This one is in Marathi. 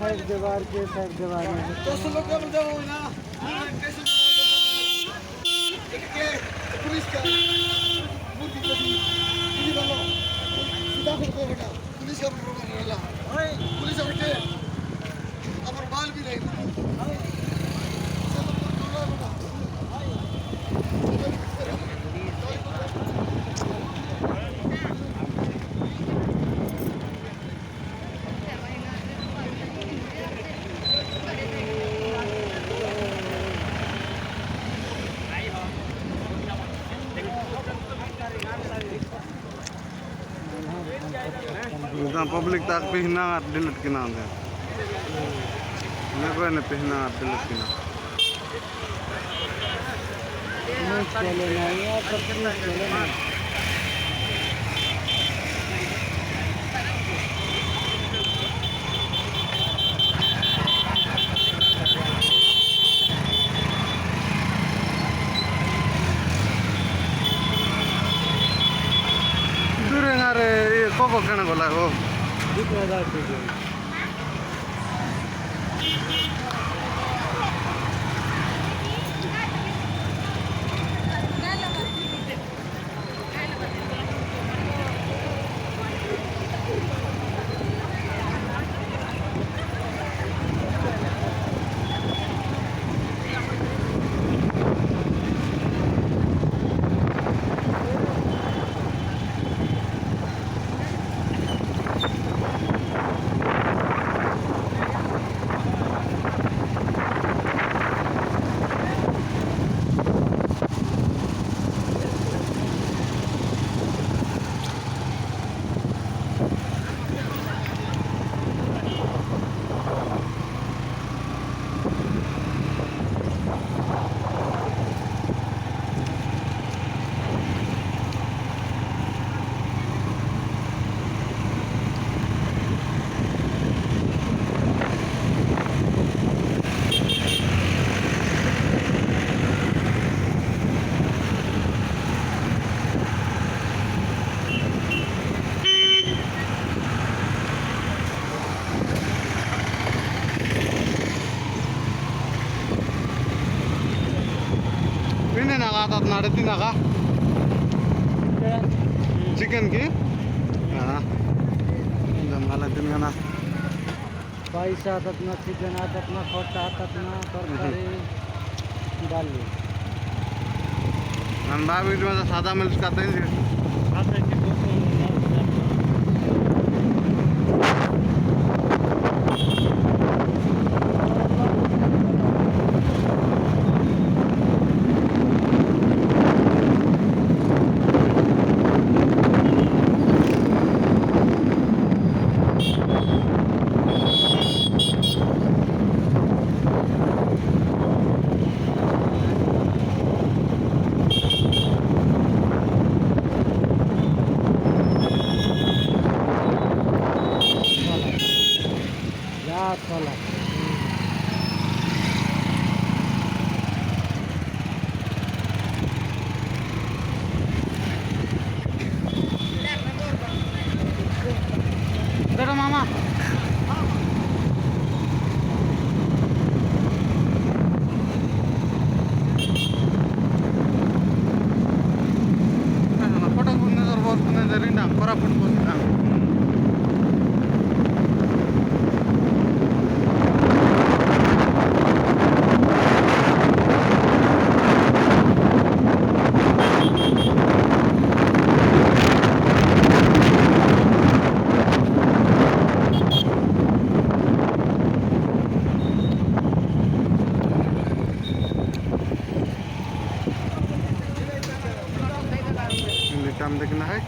साइड दीवार के साइड दीवार में कैसे लोग क्या बोलते हो ना कैसे के पुलिस का मुर्गी को पुलिस वालों सीधा को बेटा पुलिस का रोक रहा है पुलिस के अमर बाल भी नहीं सब लोग बोल रहा पब्लिक तक पहना डिलीट किना दे मैं कोई पहना डिलीट किना चले नहीं यार सब चले नहीं ये कोको कहना बोला हो कितना दार दीजिए ini nakatat na rin naka chicken ki jam halatin ka na पैसा आतात ना चिकन आतात ना खोटा आतात ना तरकारी डाल ली आणि बाबी माझा साधा मिल्स खाते चला Pero mama foto punya server punya dari nang para pun punya काम देखना है।